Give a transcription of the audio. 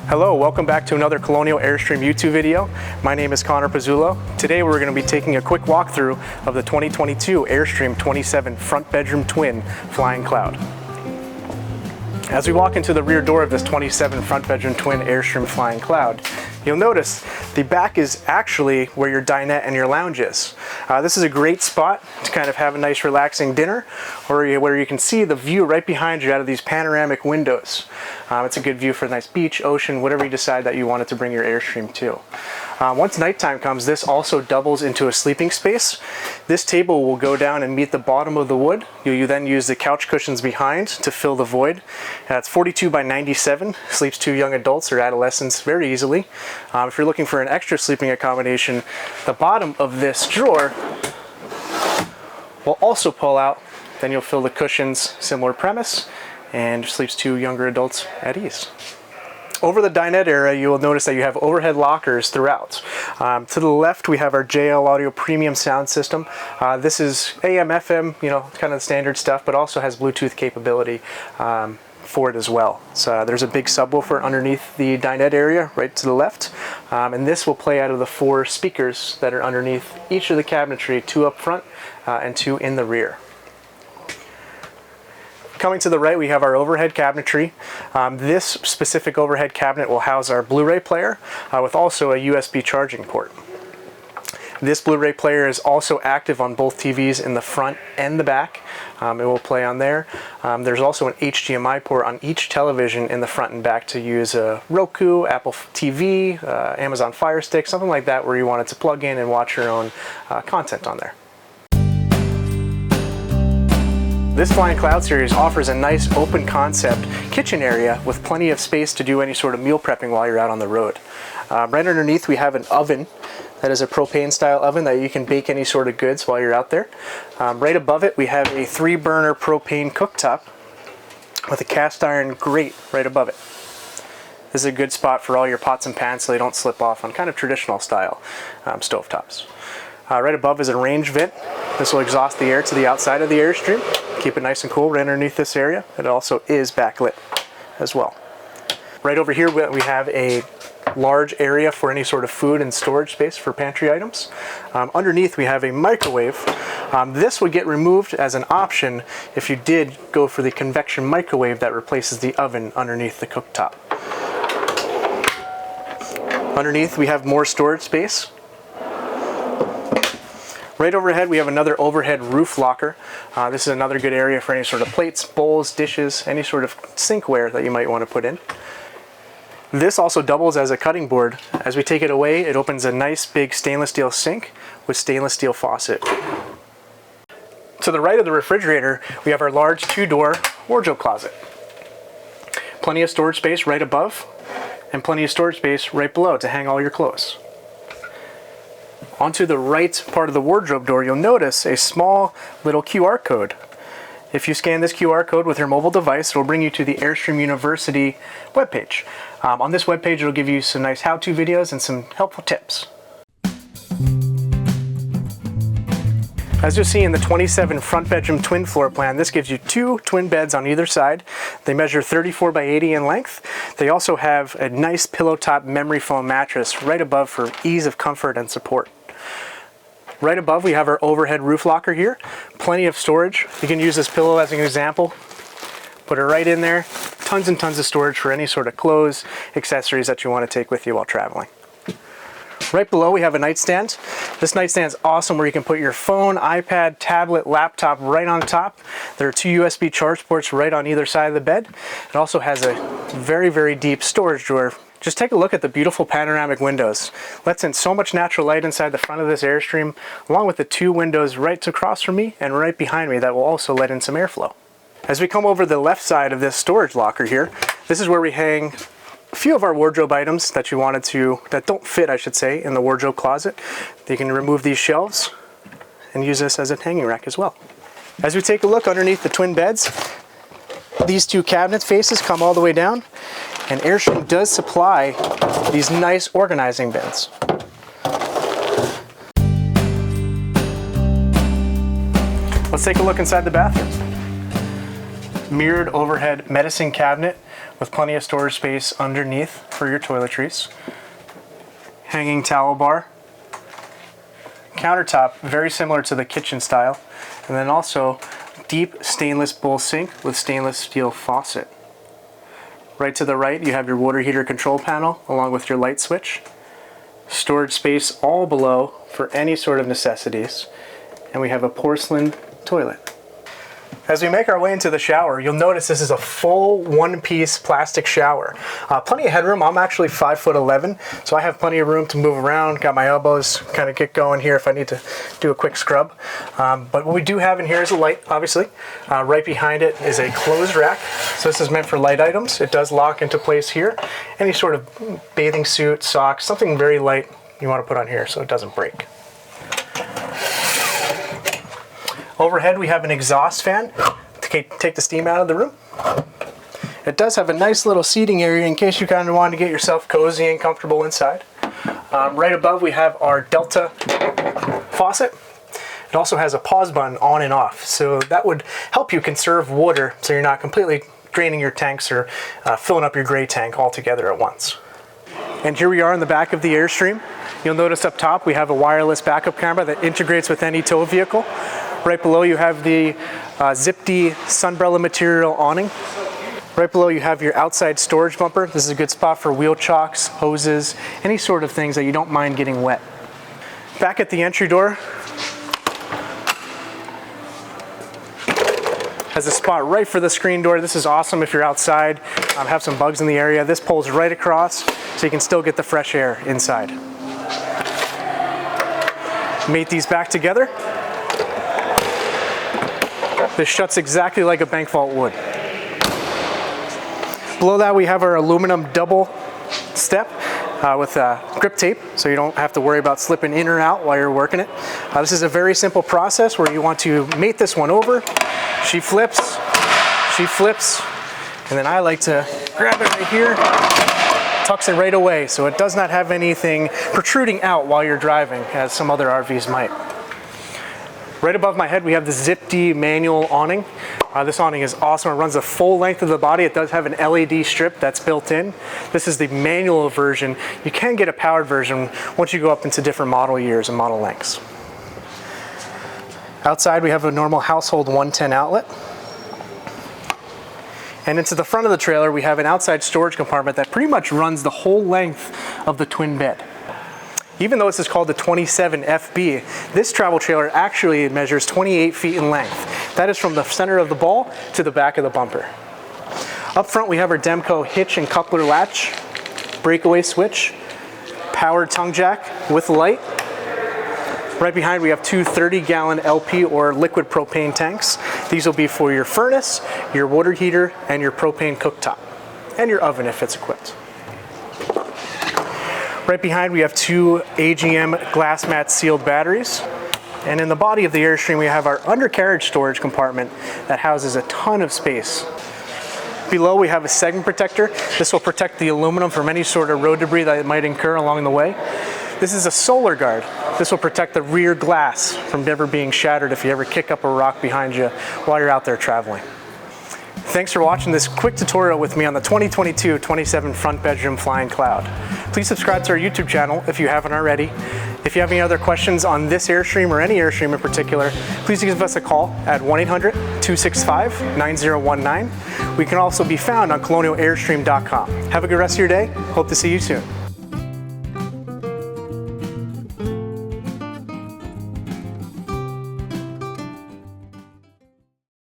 Hello, welcome back to another Colonial Airstream YouTube video. My name is Connor Pizzullo. Today we're going to be taking a quick walkthrough of the 2022 Airstream 27 front bedroom twin Flying Cloud. As we walk into the rear door of this 27 front bedroom twin Airstream Flying Cloud, you'll notice the back is actually where your dinette and your lounge is. This is a great spot to kind of have a nice relaxing dinner, or where you can see the view right behind you out of these panoramic windows. It's a good view for a nice beach, ocean, whatever you decide that you wanted to bring your Airstream to. Once nighttime comes, this also doubles into a sleeping space. This table will go down and meet the bottom of the wood. You then use the couch cushions behind to fill the void. It's 42 by 97, sleeps two young adults or adolescents very easily. If you're looking for an extra sleeping accommodation, the bottom of this drawer will also pull out. Then you'll fill the cushions, similar premise, and sleeps two younger adults at ease. Over the dinette area, you will notice that you have overhead lockers throughout. To the left, we have our JL Audio Premium sound system. This is AM, FM, kind of the standard stuff, but also has Bluetooth capability for it as well. So there's a big subwoofer underneath the dinette area, right to the left. And this will play out of the 4 speakers that are underneath each of the cabinetry, 2 up front and 2 in the rear. Coming to the right, we have our overhead cabinetry. This specific overhead cabinet will house our Blu-ray player with also a USB charging port. This Blu-ray player is also active on both TVs in the front and the back. It will play on there. There's also an HDMI port on each television in the front and back to use a Roku, Apple TV, Amazon Fire Stick, something like that where you wanted to plug in and watch your own content on there. This Flying Cloud series offers a nice open concept kitchen area with plenty of space to do any sort of meal prepping while you're out on the road. Right underneath we have an oven that is a propane style oven that you can bake any sort of goods while you're out there. Right above it we have a 3-burner propane cooktop with a cast iron grate right above it. This is a good spot for all your pots and pans so they don't slip off on kind of traditional style stovetops. Right above is a range vent. This will exhaust the air to the outside of the Airstream. Keep it nice and cool right underneath this area. It also is backlit as well. Right over here we have a large area for any sort of food and storage space for pantry items. Underneath we have a microwave. This would get removed as an option if you did go for the convection microwave that replaces the oven underneath the cooktop. Underneath we have more storage space. Right overhead we have another overhead roof locker. This is another good area for any sort of plates, bowls, dishes, any sort of sinkware that you might want to put in. This also doubles as a cutting board. As we take it away, it opens a nice big stainless steel sink with stainless steel faucet. To the right of the refrigerator, we have our large 2-door wardrobe closet. Plenty of storage space right above, and plenty of storage space right below to hang all your clothes. Onto the right part of the wardrobe door, you'll notice a small little QR code. If you scan this QR code with your mobile device, it will bring you to the Airstream University webpage. On this webpage, it will give you some nice how-to videos and some helpful tips. As you'll see in the 27 front bedroom twin floor plan, this gives you 2 twin beds on either side. They measure 34 by 80 in length. They also have a nice pillow top memory foam mattress right above for ease of comfort and support. Right above we have our overhead roof locker here. Plenty of storage. You can use this pillow as an example. Put it right in there. Tons and tons of storage for any sort of clothes, accessories that you want to take with you while traveling. Right below we have a nightstand. This nightstand is awesome where you can put your phone, iPad, tablet, laptop right on top. There are 2 USB charge ports right on either side of the bed. It also has a very, very deep storage drawer. Just take a look at the beautiful panoramic windows. Lets in so much natural light inside the front of this Airstream, along with the 2 windows right across from me and right behind me that will also let in some airflow. As we come over the left side of this storage locker here, this is where we hang a few of our wardrobe items that don't fit, I should say, in the wardrobe closet. You can remove these shelves and use this as a hanging rack as well. As we take a look underneath the twin beds, these 2 cabinet faces come all the way down, and Airstream does supply these nice organizing bins. Let's take a look inside the bathroom. Mirrored overhead medicine cabinet with plenty of storage space underneath for your toiletries. Hanging towel bar. Countertop, very similar to the kitchen style. And then also deep stainless bowl sink with stainless steel faucet. Right to the right, you have your water heater control panel along with your light switch. Storage space all below for any sort of necessities. And we have a porcelain toilet. As we make our way into the shower, you'll notice this is a full one-piece plastic shower. Plenty of headroom. I'm actually 5'11", so I have plenty of room to move around. Got my elbows kind of get going here if I need to do a quick scrub. But what we do have in here is a light, obviously. Right behind it is a clothes rack. So this is meant for light items. It does lock into place here. Any sort of bathing suit, socks, something very light you want to put on here so it doesn't break. Overhead, we have an exhaust fan to take the steam out of the room. It does have a nice little seating area in case you kind of want to get yourself cozy and comfortable inside. Right above, we have our Delta faucet. It also has a pause button on and off, so that would help you conserve water so you're not completely draining your tanks or filling up your gray tank all together at once. And here we are in the back of the Airstream. You'll notice up top we have a wireless backup camera that integrates with any tow vehicle. Right below you have the Zip-D Sunbrella material awning. Right below you have your outside storage bumper. This is a good spot for wheel chocks, hoses, any sort of things that you don't mind getting wet. Back at the entry door has a spot right for the screen door. This is awesome if you're outside, have some bugs in the area. This pulls right across so you can still get the fresh air inside. Mate these back together. This shuts exactly like a bank vault would. Below that we have our aluminum double step with grip tape, so you don't have to worry about slipping in or out while you're working it. This is a very simple process where you want to mate this one over. She flips, and then I like to grab it right here, tucks it right away so it does not have anything protruding out while you're driving, as some other RVs might. Right above my head we have the Zip-D manual awning. This awning is awesome. It runs the full length of the body. It does have an LED strip that's built in. This is the manual version. You can get a powered version once you go up into different model years and model lengths. Outside we have a normal household 110 outlet. And into the front of the trailer we have an outside storage compartment that pretty much runs the whole length of the twin bed. Even though this is called the 27 FB, this travel trailer actually measures 28 feet in length. That is from the center of the ball to the back of the bumper. Up front we have our Demco hitch and coupler latch, breakaway switch, powered tongue jack with light. Right behind we have two 30-gallon LP or liquid propane tanks. These will be for your furnace, your water heater, and your propane cooktop, and your oven if it's equipped. Right behind we have two AGM glass mat sealed batteries. And in the body of the Airstream we have our undercarriage storage compartment that houses a ton of space. Below we have a segment protector. This will protect the aluminum from any sort of road debris that it might incur along the way. This is a solar guard. This will protect the rear glass from never being shattered if you ever kick up a rock behind you while you're out there traveling. Thanks for watching this quick tutorial with me on the 2022 27 front bedroom Flying Cloud. Please subscribe to our YouTube channel if you haven't already. If you have any other questions on this Airstream or any Airstream in particular, please give us a call at 1-800-265-9019. We can also be found on colonialairstream.com. Have a good rest of your day. Hope to see you soon.